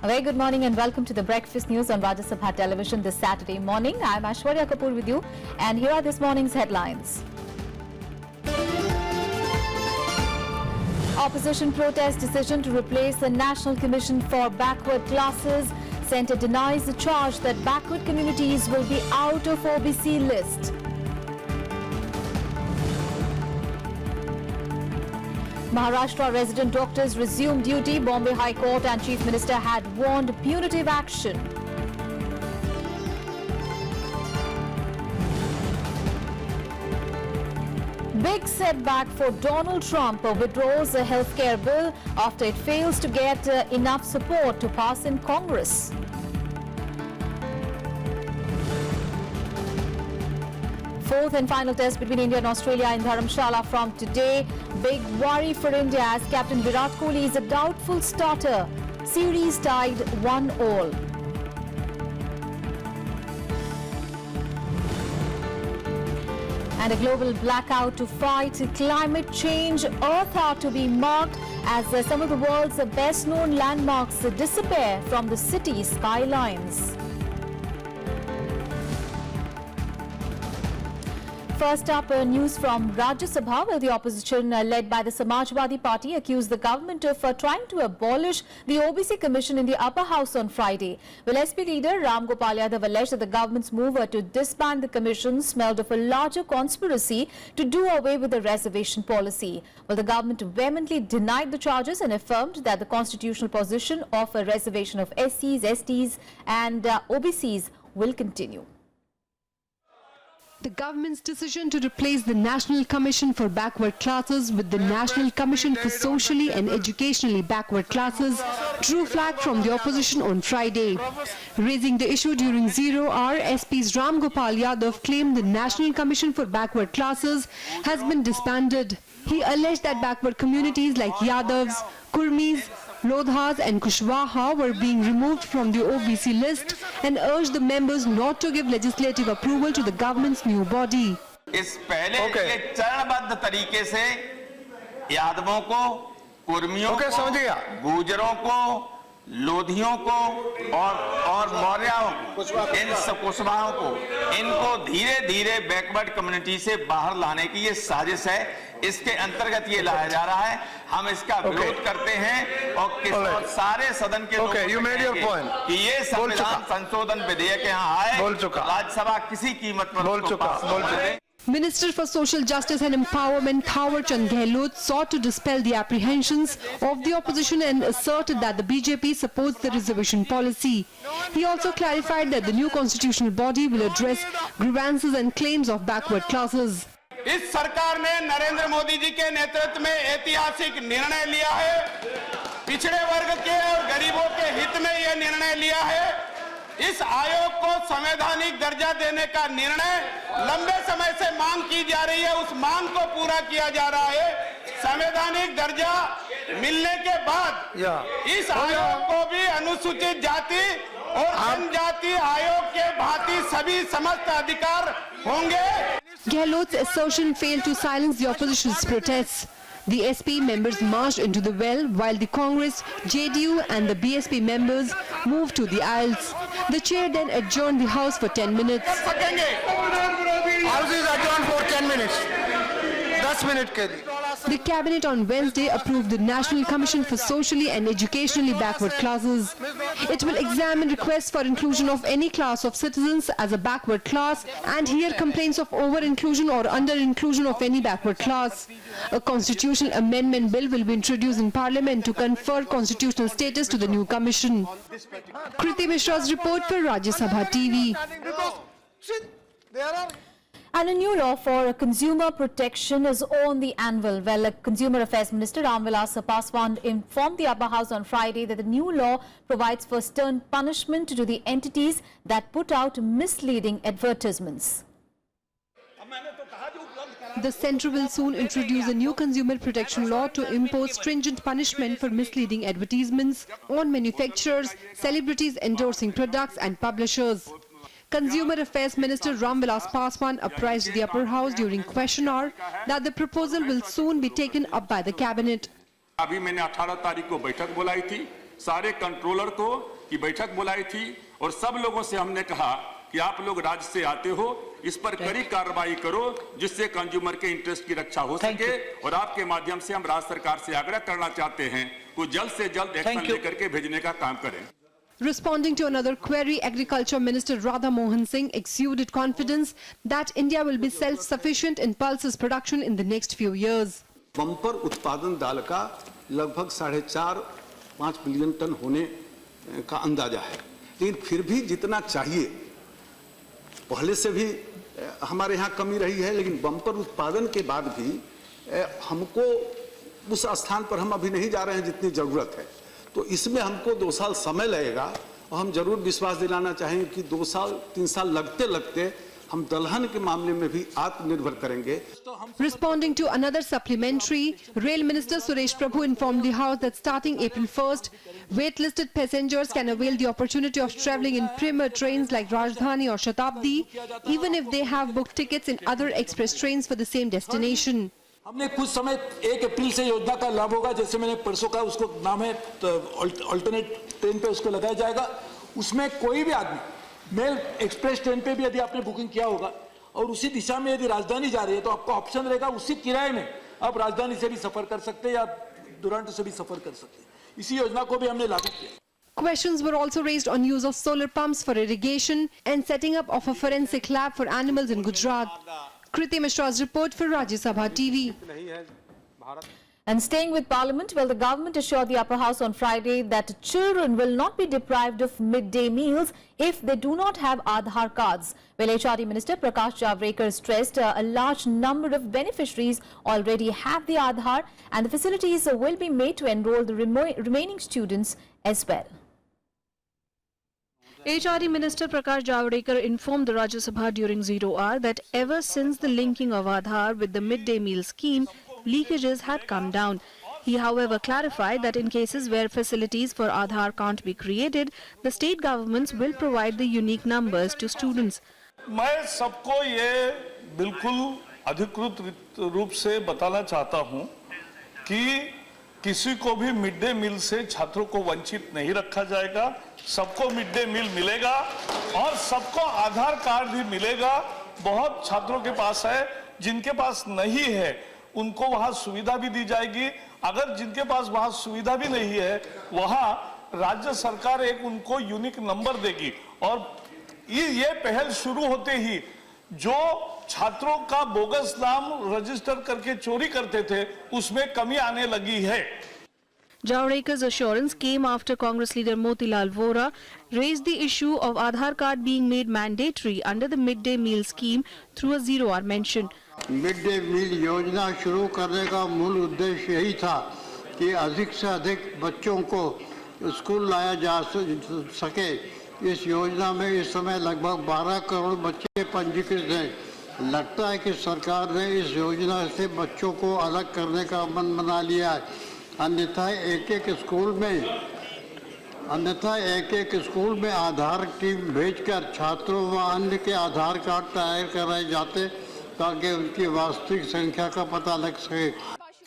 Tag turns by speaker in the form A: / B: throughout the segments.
A: A very good morning and welcome to the Breakfast News on Rajya Sabha Television this Saturday morning. I'm Aishwarya Kapoor with you, and here are this morning's headlines. Opposition protest decision to replace the National Commission for Backward Classes. Centre denies the charge that backward communities will be out of OBC list. Maharashtra resident doctors resumed duty. Bombay High Court and Chief Minister had warned punitive action. Big setback for Donald Trump withdraws a healthcare bill after it fails to get enough support to pass in Congress. Fourth and final test between India and Australia in Dharamshala from today. Big worry for India as Captain Virat Kohli is a doubtful starter. Series tied 1-1. And a global blackout to fight climate change. Earth are to be marked as some of the world's best-known landmarks disappear from the city's skylines. First up, news from Rajya Sabha, where the opposition led by the Samajwadi Party accused the government of trying to abolish the OBC Commission in the upper house on Friday. Well, SP leader Ram Gopal Yadav alleged that the government's move to disband the commission smelled of a larger conspiracy to do away with the reservation policy. Well, the government vehemently denied the charges and affirmed that the constitutional position of a reservation of SCs, STs and OBCs will continue.
B: The government's decision to replace the National Commission for Backward Classes with the National Commission for Socially and Educationally Backward Classes drew flack from the opposition on Friday. Raising the issue during 0 hour, SP's Ram Gopal Yadav claimed the National Commission for Backward Classes has been disbanded. He alleged that backward communities like Yadavs, Kurmis, Lodhas and Kushwaha were being removed from the OBC list and urged the members not to give legislative approval to the government's new body.
C: इस पहले के चरणबद्ध तरीके से यादवों को, कुर्मियों को, गुजरों को, लोधियों को और मौर्यों को, इन कुशवाहों को, इनको धीरे-धीरे बैकवर्ड कम्युनिटी से बाहर लाने की ये साजिश है। इसके अंतर्गत ये लाया जा रहा है। हम इसका विरोध करते हैं और सारे सदन के लोग कि ये संविधान संशोधन विधेयक यहाँ आए, राज्यसभा किसी कीमत पर पास हो।
B: Minister for Social Justice and Empowerment Thawar Chand Gehlot sought to dispel the apprehensions of the opposition and asserted that the BJP supports the reservation policy. He also clarified that the new constitutional body will address grievances and claims of backward classes.
D: इस सरकार ने नरेंद्र मोदी जी के नेतृत्व में ऐतिहासिक निर्णय लिया है। पिछड़े वर्ग के और गरीबों के हित में यह निर्णय लिया है। इस आयोग को संवैधानिक दर्जा देने का निर्णय लंबे समय से मांग की जा रही है। उस मांग को पूरा किया जा रहा है। संवैधानिक दर्जा मिलने के बाद इस आयोग को भी अनुसूचित जाति और जनजाति आयोग के भांति सभी समस्त अधिकार होंगे।
B: Gehlot's assertion failed to silence the opposition's protests. The SP members marched into the well while the Congress, JDU and the BSP members moved to the aisles. The chair then adjourned the House for 10 minutes.
D: House is adjourned for 10 minutes. 10 minutes के लिए।
B: The cabinet on Wednesday approved the National Commission for Socially and Educationally Backward Classes. It will examine requests for inclusion of any class of citizens as a backward class and hear complaints of over-inclusion or under-inclusion of any backward class. A constitutional amendment bill will be introduced in Parliament to confer constitutional status to the new commission. Kriti Mishra's report for Rajya Sabha TV.
A: And a new law for consumer protection is on the anvil. Well, Consumer Affairs Minister Ram Vilas Paswan informed the upper house on Friday that the new law provides for stern punishment to the entities that put out misleading advertisements.
B: The centre will soon introduce a new consumer protection law to impose stringent punishment for misleading advertisements on manufacturers, celebrities endorsing products and publishers. Consumer Affairs Minister Ram Vilas Paswan apprised the upper house during question hour that the proposal will soon be taken up by the cabinet.
E: अभी मैंने 18 तारीख को बैठक बुलाई थी, सारे controller को की बैठक बुलाई थी और सब लोगों से हमने कहा कि आप लोग राज्य से आते हो, इस पर कड़ी कार्रवाई करो जिससे कंज्यूमर के इंटरेस्ट की रक्षा हो सके। और आपके माध्यम से हम राज्य सरकार से आग्रह करना चाहते हैं कि जल्द से जल्द एक्शन लेकर के भेजने का काम करें।
B: Responding to another query, Agriculture Minister Radha Mohan Singh exuded confidence that India will be self-sufficient in pulses production in the next few years.
F: Bumper उत्पादन दाल का लगभग 4.5-5 बिलियन टन होने का अंदाजा है, लेकिन फिर भी जितना चाहिए पहले से भी हमारे यहाँ कमी रही है, लेकिन बम्पर उत्पादन के बाद भी हमको उस स्थान पर हम अभी नहीं जा रहे हैं जितनी जरूरत है। तो इसमें हमको 2 साल समय लगेगा और हम जरूर विश्वास दिलाना चाहेंगे कि 2 साल 3 साल लगते लगते हम दलहन के मामले में भी आत्मनिर्भर करेंगे।
B: Responding to another supplementary, Rail Minister Suresh Prabhu informed the House that starting April 1st, waitlisted passengers can avail the opportunity of travelling in premier trains like Rajdhani or Shatabdi, even if they have booked tickets in other express trains for the same destination.
G: हमने कुछ समय 1 अप्रैल से योजना का लाभ होगा, जैसे मैंने परसों का उसको नाम है अल्टरनेट ट्रेन पे उसको लगाया जाएगा। उसमें कोई भी आदमी मेल एक्सप्रेस ट्रेन पे भी यदि आपने बुकिंग किया होगा और उसी दिशा में यदि राजधानी जा रही है तो आपको ऑप्शन रहेगा उसी किराए में आप राजधानी से भी सफर कर सकते हैं या दुरंतो से भी सफर कर सकते हैं। इसी योजना को भी हमने लागू किया।
B: Questions were also raised on use of solar pumps for irrigation and setting up of a forensic lab for animals in Gujarat. Kriti Mishra's report for Rajya Sabha TV.
A: And staying with Parliament, well, the government assured the Upper House on Friday that children will not be deprived of midday meals if they do not have Aadhaar cards. Well, HRD Minister Prakash Javadekar stressed a large number of beneficiaries already have the Aadhaar and the facilities will be made to enroll the remaining students as well.
H: HRD Minister Prakash Javadekar informed the Rajya Sabha during 0 hour that ever since the linking of Aadhaar with the midday meal scheme, leakages had come down. He, however, clarified that in cases where facilities for Aadhaar can't be created, the state governments will provide the unique numbers to students.
I: मैं सबको ये बिल्कुल अधिकृत रूप से बताना चाहता हूं कि किसी को भी मिड डे मील से छात्रों को वंचित नहीं रखा जाएगा। सबको मिड डे मील मिलेगा और सबको आधार कार्ड भी मिलेगा। बहुत छात्रों के पास है, जिनके पास नहीं है उनको वहां सुविधा भी दी जाएगी। अगर जिनके पास वहां सुविधा भी नहीं है, वहां राज्य सरकार एक उनको यूनिक नंबर देगी। और ये पहल शुरू होते ही जो छात्रों का बोगस नाम रजिस्टर करके चोरी करते थे, उसमें कमी आने लगी है।
H: Javadekkar's assurance came after Congress leader Motilal Vora raised the issue of Aadhaar card being made mandatory under the midday meal scheme through a 0 hour mention.
J: Midday meal योजना शुरू करने का मूल उद्देश्य यही था कि अधिक से अधिक बच्चों को स्कूल लाया जा सके। इस योजना में इस समय लगभग 12 करोड़ बच्चे पंजीकृत हैं। लगता है कि सरकार ने इस योजना से बच्चों को अलग करने का मन बना लिया है। अन्यथा एक एक स्कूल में आधार टीम भेजकर छात्रों व अन्य के आधार कार्ड तैयार कराए जाते ताकि उनकी वास्तविक संख्या का पता लग सके।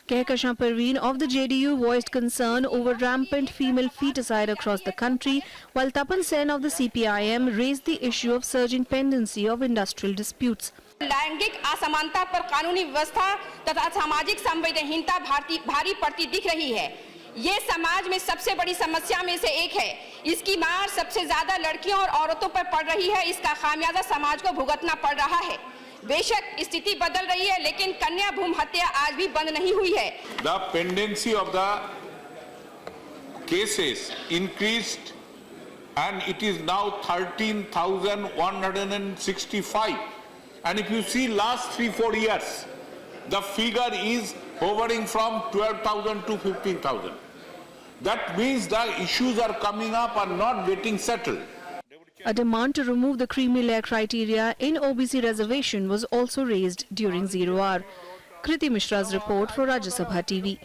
H: Kehkashan Parveen of the JDU voiced concern over rampant female feticide across the country, while Tapan Sen of the CPIM raised the issue of surging pendency of industrial disputes.
K: लैंगिक असमानता पर कानूनी व्यवस्था तथा सामाजिक संवेदनहीनता भारी पड़ती दिख रही है। ये समाज में सबसे बड़ी समस्या में से एक है। इसकी मार सबसे ज्यादा लड़कियों और औरतों पर पड़ रही है। इसका खामियाजा समाज को भुगतना पड़ रहा है। बेशक स्थिति बदल रही है, लेकिन कन्या भ्रूण हत्या आज भी बंद नहीं हुई है।
C: The pendency of the cases increased and it is now 13,165. And if you see last 3-4 years, the figure is hovering from 12,000 to 15,000. That means the issues are coming up and not getting settled.
H: A demand to remove the creamy layer criteria in OBC reservation was also raised during 0 hour. Kriti Mishra's report for Rajya Sabha TV.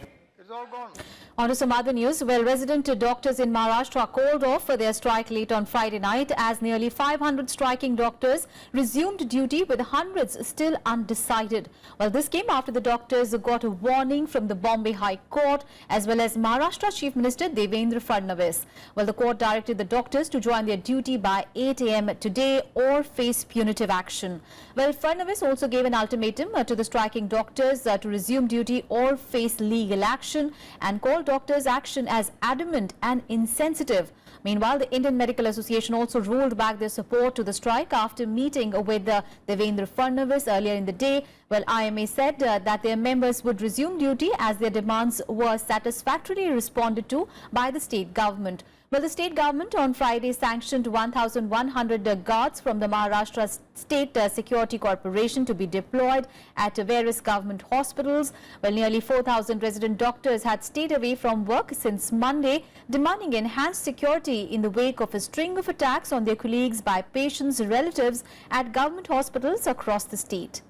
A: On to some other news. Well, resident doctors in Maharashtra called off for their strike late on Friday night as nearly 500 striking doctors resumed duty with hundreds still undecided. Well, this came after the doctors got a warning from the Bombay High Court as well as Maharashtra Chief Minister Devendra Fadnavis. Well, the court directed the doctors to join their duty by 8 a.m. today or face punitive action. Well, Fadnavis also gave an ultimatum to the striking doctors to resume duty or face legal action and called doctors' action as adamant and insensitive. Meanwhile, the Indian Medical Association also rolled back their support to the strike after meeting with Devendra Fadnavis earlier in the day. Well, IMA said that their members would resume duty as their demands were satisfactorily responded to by the state government. Well, the state government on Friday sanctioned 1,100 guards from the Maharashtra State Security Corporation to be deployed at various government hospitals. Well, nearly 4,000 resident doctors had stayed away from work since Monday, demanding enhanced security in the wake of a string of attacks on their colleagues by patients' relatives at government hospitals across the state.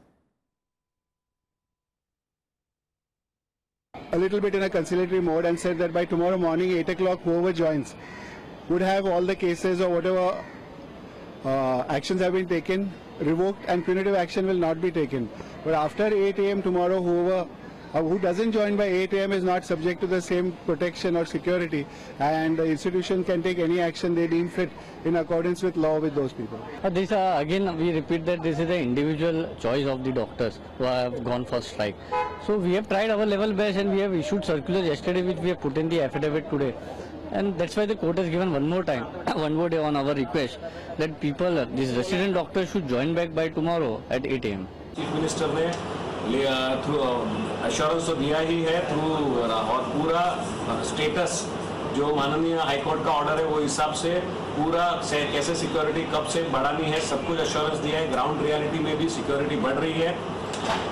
L: A little bit in a conciliatory mode and said that by tomorrow morning 8 o'clock whoever joins would have all the cases or whatever actions have been taken revoked and punitive action will not be taken. But after 8 a.m. tomorrow whoever who doesn't join by 8 a.m. is not subject to the same protection or security, and the institution can take any action they deem fit in accordance with law with those people.
M: This again we repeat that this is the individual choice of the doctors who have gone for strike. So we have tried our level best and we have issued circulars yesterday which we have put in the affidavit today. And that's why the court has given one more time, one more day on our request that people, these resident doctors should join back by tomorrow at 8 a.m.
N: Chief minister ने through assurance तो दिया ही है through और पूरा status जो माननीय high court का order है वो हिसाब से पूरा कैसे सिक्योरिटी कब से बढ़ानी है सब कुछ एश्योरेंस दिया है. ग्राउंड रियलिटी में भी सिक्योरिटी बढ़ रही है.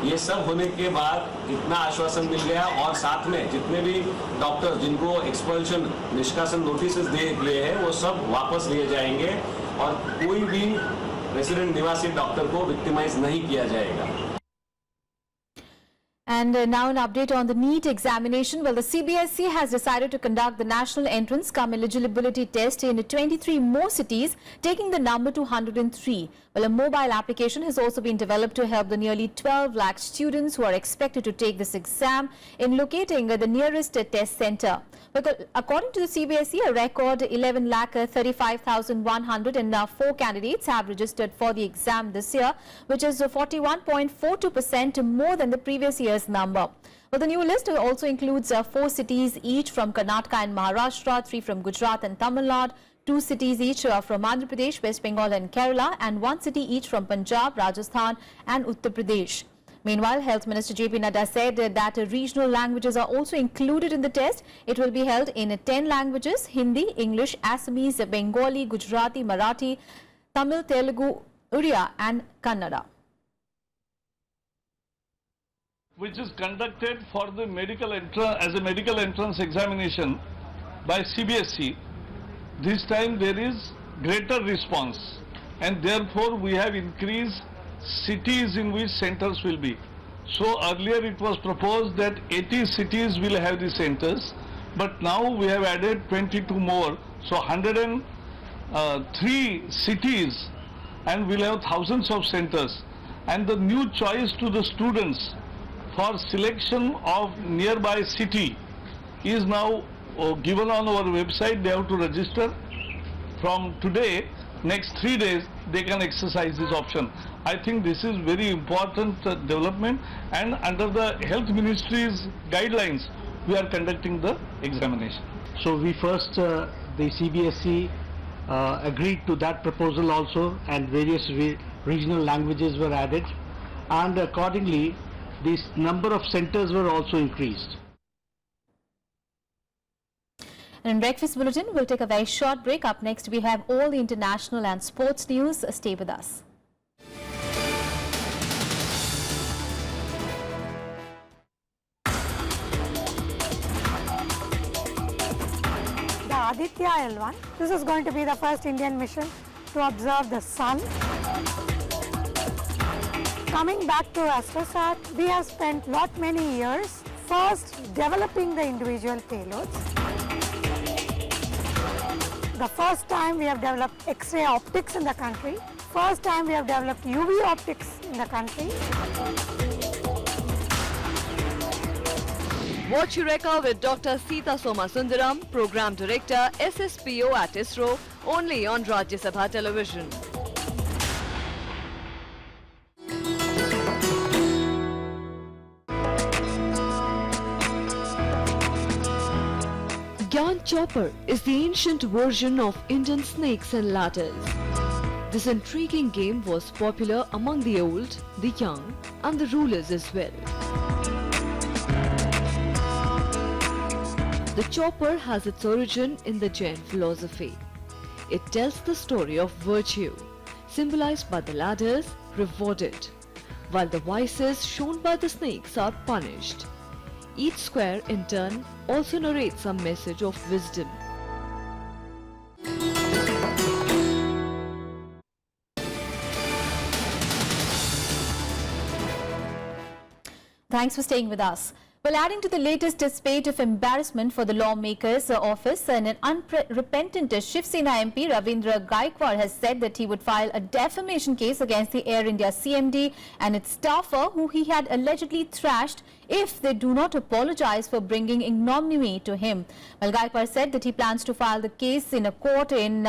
N: ये सब होने के बाद इतना आश्वासन मिल गया और साथ में जितने भी डॉक्टर्स जिनको एक्सपल्शन निष्कासन नोटिस दिए हैं वो सब वापस लिए जाएंगे और कोई भी रेसिडेंट निवासी डॉक्टर को विक्टिमाइज नहीं किया जाएगा.
A: And now an update on the NEET examination. Well, the CBSE has decided to conduct the National Entrance Cum Eligibility Test in 23 more cities, taking the number to 103. Well, a mobile application has also been developed to help the nearly 12 lakh students who are expected to take this exam in locating the nearest test center. But according to the CBSE, a record 11,35,104 candidates have registered for the exam this year, which is 41.42% more than the previous year's number. Well, the new list also includes 4 cities each from Karnataka and Maharashtra, 3 from Gujarat and Tamil Nadu, 2 cities each from Andhra Pradesh, West Bengal and Kerala, and 1 city each from Punjab, Rajasthan and Uttar Pradesh. Meanwhile, Health Minister JP Nadda said that regional languages are also included in the test. It will be held in 10 languages: Hindi, English, Assamese, Bengali, Gujarati, Marathi, Tamil, Telugu, Uriya and Kannada.
I: Which is conducted for the medical as a medical entrance examination by CBSE. This time there is greater response and therefore we have increased cities in which centers will be. So earlier it was proposed that 80 cities will have the centers, but now we have added 22 more, so 103 cities, and we'll have thousands of centers. And the new choice to the students for selection of nearby city is now given on our website. They have to register. From today, next 3 days, they can exercise this option. I think this is very important development, and under the Health Ministry's guidelines, we are conducting the examination.
O: So we first, the CBSE agreed to that proposal also, and various regional languages were added, and accordingly, this number of centers were also increased.
A: And in Breakfast Bulletin, we'll take a very short break. Up next, we have all the international and sports news. Stay with us.
P: The Aditya L1. This is going to be the first Indian mission to observe the sun. Coming back to Astrosat, we have spent many years first developing the individual payloads. The first time we have developed X-ray optics in the country. First time we have developed UV optics in the country.
Q: Watch Eureka with Dr. Sita Somasundaram, Program Director, SSPO at ISRO, only on Rajya Sabha Television. Gyan Chopper is the ancient version of Indian snakes and ladders. This intriguing game was popular among the old, the young, and the rulers as well. The chopper has its origin in the Jain philosophy. It tells the story of virtue, symbolized by the ladders, rewarded, while the vices shown by the snakes are punished. Each square, in turn, also narrates a message of wisdom.
A: Thanks for staying with us. Well, adding to the latest spate of embarrassment for the lawmakers' office, an unrepentant Shiv Sena MP Ravindra Gaikwad has said that he would file a defamation case against the Air India CMD and its staffer who he had allegedly thrashed if they do not apologize for bringing ignominy to him. Well, Gaikwad said that he plans to file the case in a court in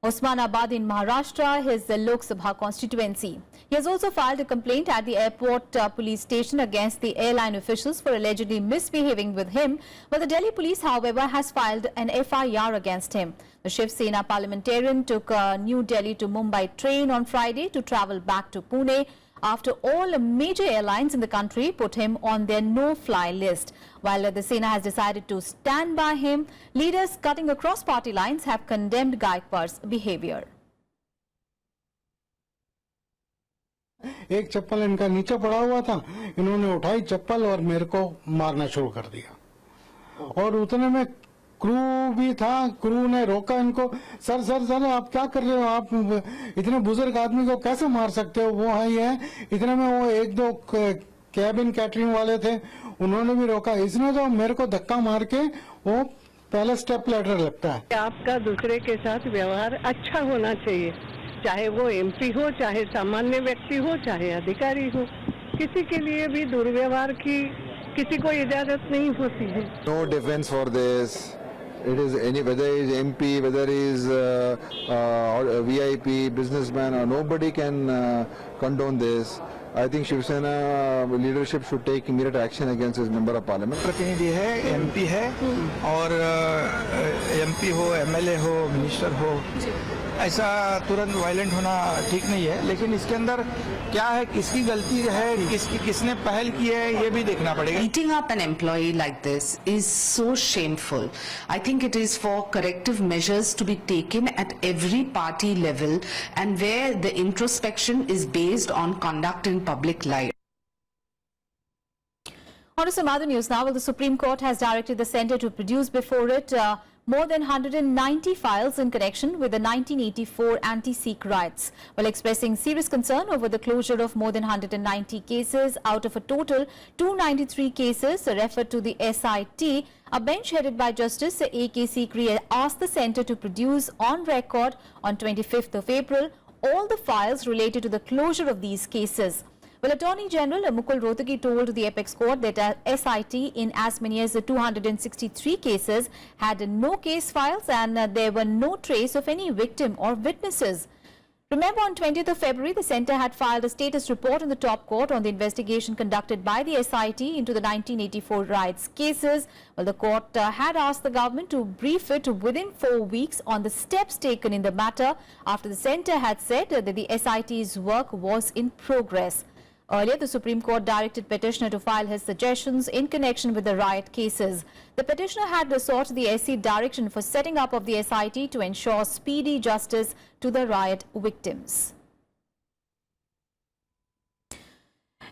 A: Osmanabad in Maharashtra, his Lok Sabha constituency. He has also filed a complaint at the airport police station against the airline officials for allegedly misbehaving with him, but the Delhi police, however, has filed an FIR against him. The Shiv Sena parliamentarian took a New Delhi to Mumbai train on Friday to travel back to Pune after all major airlines in the country put him on their no-fly list. While the Sena has decided to stand by him, leaders cutting across party lines have condemned Gaikwad's behavior.
L: एक चप्पल इनका नीचे पड़ा हुआ था, इन्होंने उठाई चप्पल और मेरे को मारना शुरू कर दिया और उतने में क्रू भी था। क्रू ने रोका इनको, सर सर सर आप क्या कर रहे हो, आप इतने बुजुर्ग आदमी को कैसे मार सकते हो, वो है ये है। इतने में वो एक दो कैबिन कैटरिंग वाले थे, उन्होंने भी रोका। इसने जो मेरे को धक्का मार के वो पहले स्टेप लेटर लगता है।
R: आपका दूसरे के साथ व्यवहार अच्छा होना चाहिए, चाहे वो एमपी हो, चाहे सामान्य व्यक्ति हो, चाहे अधिकारी हो। किसी के लिए भी दुर्व्यवहार की किसी को इजाजत नहीं होती है।
S: No defense for this. It is any, whether he is MP, whether he is a VIP, businessman, or nobody can condone this. I think Shiv Sena leadership should take immediate action against his member of parliament.
T: प्रतिनिधि है, MP है और MP हो, MLA हो, minister हो, ऐसा तुरंत violent होना ठीक नहीं है। लेकिन इसके अंदर क्या है, किसकी गलती है, किसने पहल की है, ये भी देखना पड़ेगा।
U: Beating up an employee like this is so shameful. I think it is for corrective measures to be taken at every party level and where the introspection is based on conduct in public life.
A: On to some other news now. Well, the Supreme Court has directed the centre to produce before it more than 190 files in connection with the 1984 anti-Sikh riots. While expressing serious concern over the closure of more than 190 cases out of a total 293 cases referred to the SIT, a bench headed by Justice A.K. Sikri asked the centre to produce on record on 25th of April all the files related to the closure of these cases. Well, Attorney General Mukul Rohtgi told the Apex Court that SIT in as many as 263 cases had no case files and there were no trace of any victim or witnesses. Remember, on 20th of February, the centre had filed a status report in the top court on the investigation conducted by the SIT into the 1984 riots cases. Well, the court had asked the government to brief it within 4 weeks on the steps taken in the matter after the centre had said that the SIT's work was in progress. Earlier, the Supreme Court directed petitioner to file his suggestions in connection with the riot cases. The petitioner had sought the SC direction for setting up of the SIT to ensure speedy justice to the riot victims.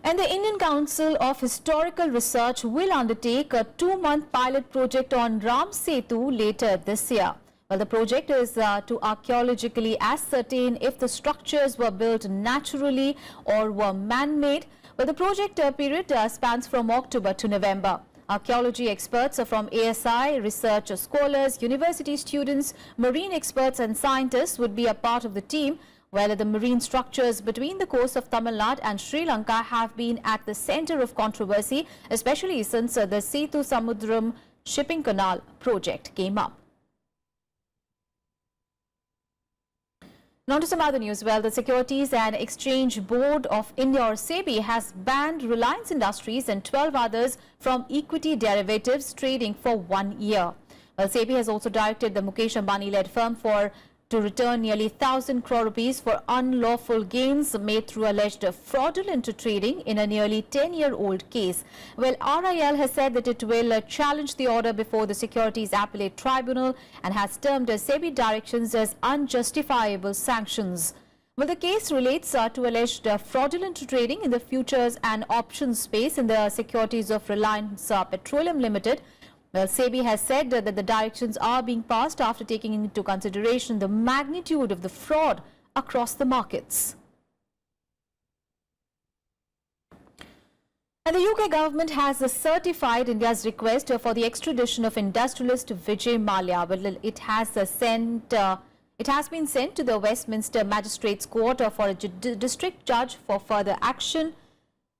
A: And the Indian Council of Historical Research will undertake a 2-month pilot project on Ram Setu later this year. Well, the project is to archaeologically ascertain if the structures were built naturally or were man-made. Well, the project period spans from October to November. Archaeology experts from ASI, research scholars, university students, marine experts and scientists would be a part of the team, while the marine structures between the coasts of Tamil Nadu and Sri Lanka have been at the center of controversy, especially since the Setu Samudram shipping canal project came up. Now to some other news. Well, the Securities and Exchange Board of India, or SEBI, has banned Reliance Industries and 12 others from equity derivatives trading for 1 year. Well, SEBI has also directed the Mukesh Ambani-led firm to return nearly 1,000 crore rupees for unlawful gains made through alleged fraudulent trading in a nearly 10-year-old case. Well, RIL has said that it will challenge the order before the Securities Appellate Tribunal and has termed SEBI directions as unjustifiable sanctions. Well, the case relates to alleged fraudulent trading in the futures and options space in the securities of Reliance Petroleum Limited. Well, SEBI has said that the directions are being passed after taking into consideration the magnitude of the fraud across the markets. And the UK government has certified India's request for the extradition of industrialist Vijay Mallya. Well, it has been sent to the Westminster Magistrates Court for a district judge for further action.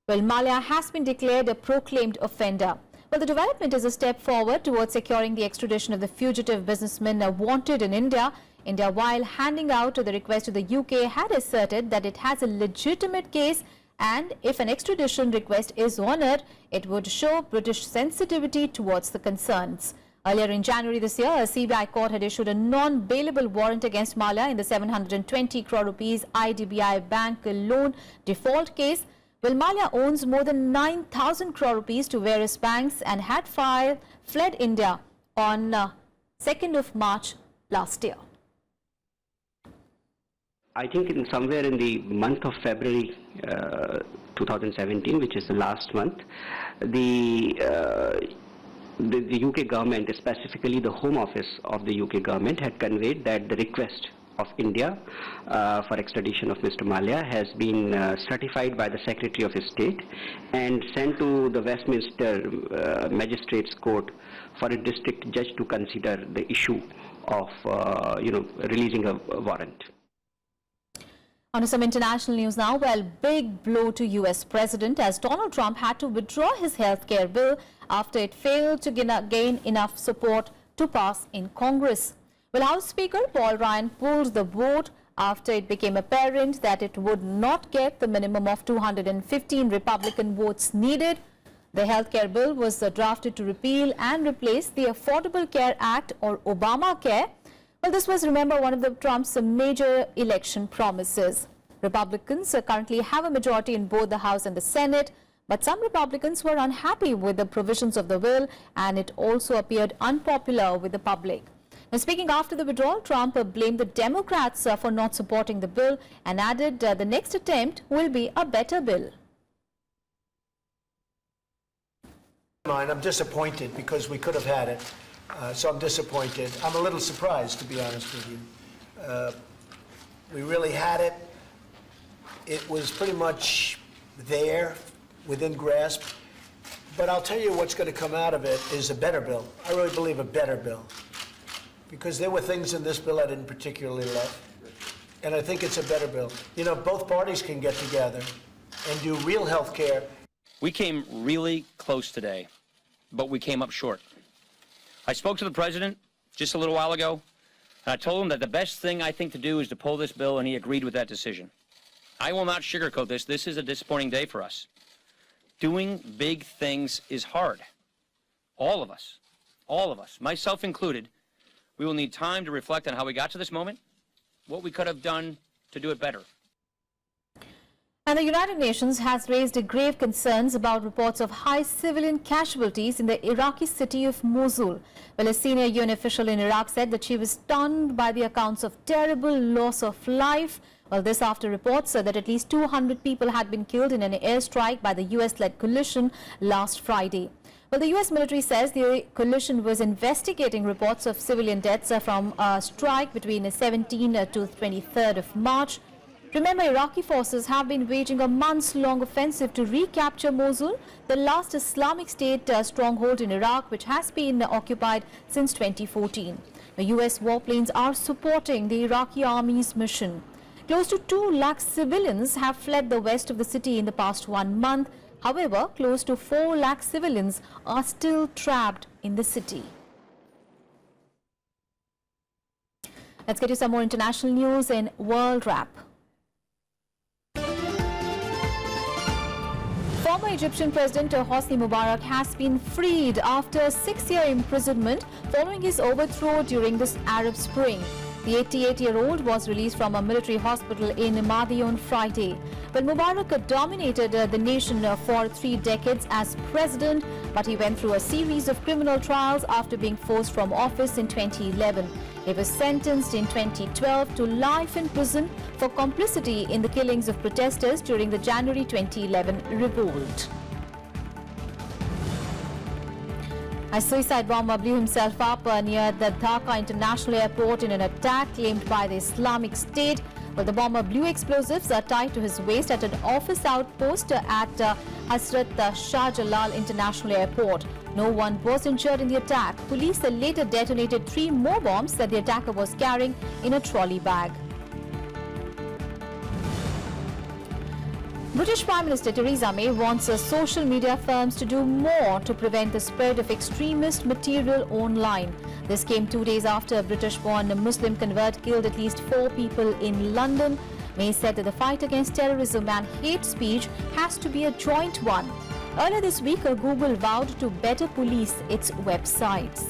A: Well, Mallya has been declared a proclaimed offender. Well, the development is a step forward towards securing the extradition of the fugitive businessman wanted in India. India, while handing out the request to the UK, had asserted that it has a legitimate case, and if an extradition request is honoured, it would show British sensitivity towards the concerns. Earlier in January this year, a CBI court had issued a non-bailable warrant against Mallya in the 720 crore rupees IDBI bank loan default case. Well, Mallya owns more than 9,000 crore rupees to various banks and had fled India on 2nd of March last year.
D: I think somewhere in the month of February 2017, which is the last month, the UK government, specifically the Home Office of the UK government, had conveyed that the request of India for extradition of Mr. Mallya has been certified by the Secretary of State and sent to the Westminster Magistrates Court for a district judge to consider the issue of releasing a warrant.
A: On to some international news now. Well, big blow to US President as Donald Trump had to withdraw his healthcare bill after it failed to gain enough support to pass in Congress. Well, House Speaker Paul Ryan pulled the vote after it became apparent that it would not get the minimum of 215 Republican votes needed. The healthcare bill was drafted to repeal and replace the Affordable Care Act, or Obamacare. Well, this was, remember, one of Trump's major election promises. Republicans currently have a majority in both the House and the Senate, but some Republicans were unhappy with the provisions of the bill, and it also appeared unpopular with the public. Now, speaking after the withdrawal, Trump blamed the Democrats for not supporting the bill and added the next attempt will be a better bill.
V: I'm disappointed because we could have had it, so I'm disappointed. I'm a little surprised, to be honest with you. We really had it. It was pretty much there, within grasp. But I'll tell you what's going to come out of it is a better bill. I really believe a better bill. Because there were things in this bill I didn't particularly love. And I think it's a better bill. You know, both parties can get together and do real health care.
W: We came really close today, but we came up short. I spoke to the president just a little while ago, and I told him that the best thing I think to do is to pull this bill, and he agreed with that decision. I will not sugarcoat this. This is a disappointing day for us. Doing big things is hard. All of us, myself included. We will need time to reflect on how we got to this moment, what we could have done to do it better.
A: And the United Nations has raised grave concerns about reports of high civilian casualties in the Iraqi city of Mosul. Well, a senior UN official in Iraq said that she was stunned by the accounts of terrible loss of life. Well, this after reports that at least 200 people had been killed in an airstrike by the US-led coalition last Friday. Well, the US military says the coalition was investigating reports of civilian deaths from a strike between 17th to 23rd of March. Remember, Iraqi forces have been waging a months-long offensive to recapture Mosul, the last Islamic State stronghold in Iraq, which has been occupied since 2014. The US warplanes are supporting the Iraqi army's mission. Close to 2 lakh civilians have fled the west of the city in the past 1 month. However, close to 4 lakh civilians are still trapped in the city. Let's get you some more international news in World Wrap. Former Egyptian President Hosni Mubarak has been freed after a 6-year imprisonment following his overthrow during this Arab Spring. The 88-year-old was released from a military hospital in Madi on Friday. Well, Mubarak dominated the nation for 3 decades as president, but he went through a series of criminal trials after being forced from office in 2011. He was sentenced in 2012 to life in prison for complicity in the killings of protesters during the January 2011 revolt. A suicide bomber blew himself up near the Dhaka International Airport in an attack claimed by the Islamic State. Well, the bomber blew explosives tied to his waist at an office outpost at Hazrat Shah Jalal International Airport. No one was injured in the attack. Police later detonated 3 more bombs that the attacker was carrying in a trolley bag. British Prime Minister Theresa May wants social media firms to do more to prevent the spread of extremist material online. This came 2 days after a British-born Muslim convert killed at least 4 people in London. May said that the fight against terrorism and hate speech has to be a joint one. Earlier this week, Google vowed to better police its websites.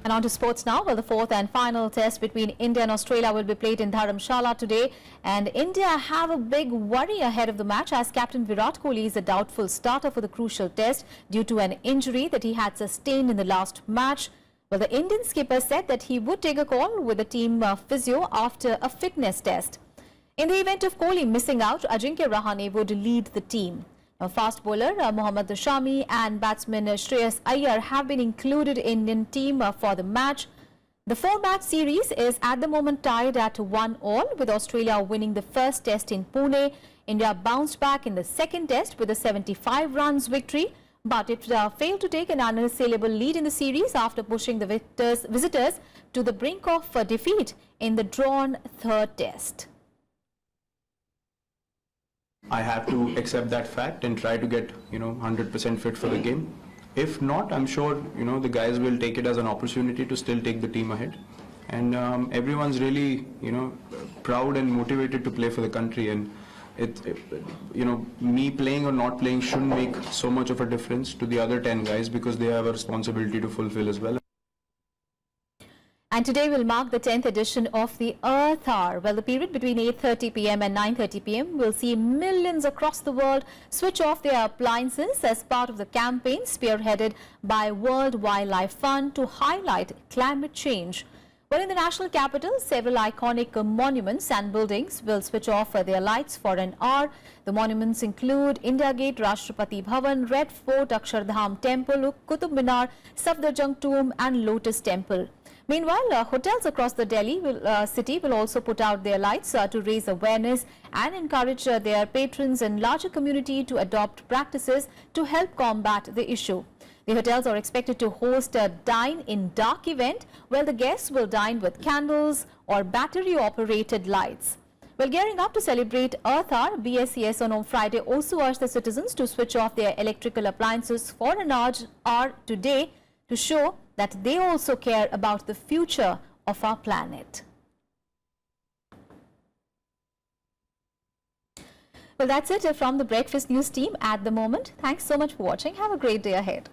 A: And on to sports now. Well, the 4th and final test between India and Australia will be played in Dharamshala today. And India have a big worry ahead of the match as Captain Virat Kohli is a doubtful starter for the crucial test due to an injury that he had sustained in the last match. Well, the Indian skipper said that he would take a call with the team physio after a fitness test. In the event of Kohli missing out, Ajinkya Rahane would lead the team. Now, fast bowler Mohammad Shami and batsman Shreyas Iyer have been included in Indian team for the match. The 4-match series is at the moment tied at 1-1 with Australia winning the first test in Pune. India bounced back in the second test with a 75 runs victory, but it failed to take an unassailable lead in the series after pushing the visitors to the brink of defeat in the drawn third test.
E: I have to accept that fact and try to get, 100% fit for the game. If not, I'm sure, the guys will take it as an opportunity to still take the team ahead. And everyone's really, proud and motivated to play for the country. And me playing or not playing shouldn't make so much of a difference to the other 10 guys because they have a responsibility to fulfill as well.
A: And today will mark the 10th edition of the Earth Hour. Well, the period between 8:30 p.m. and 9:30 p.m. will see millions across the world switch off their appliances as part of the campaign spearheaded by World Wildlife Fund to highlight climate change. Well, in the national capital, several iconic monuments and buildings will switch off their lights for an hour. The monuments include India Gate, Rashtrapati Bhavan, Red Fort, Akshardham Temple, Qutub Minar, Safdarjung Tomb and Lotus Temple. Meanwhile, hotels across the Delhi city will also put out their lights to raise awareness and encourage their patrons and larger community to adopt practices to help combat the issue. The hotels are expected to host a dine-in-dark event where the guests will dine with candles or battery-operated lights. Well, gearing up to celebrate Earth Hour, BSES on Friday also urged the citizens to switch off their electrical appliances for an hour today to show that they also care about the future of our planet. Well, that's it from the Breakfast News team at the moment. Thanks so much for watching. Have a great day ahead.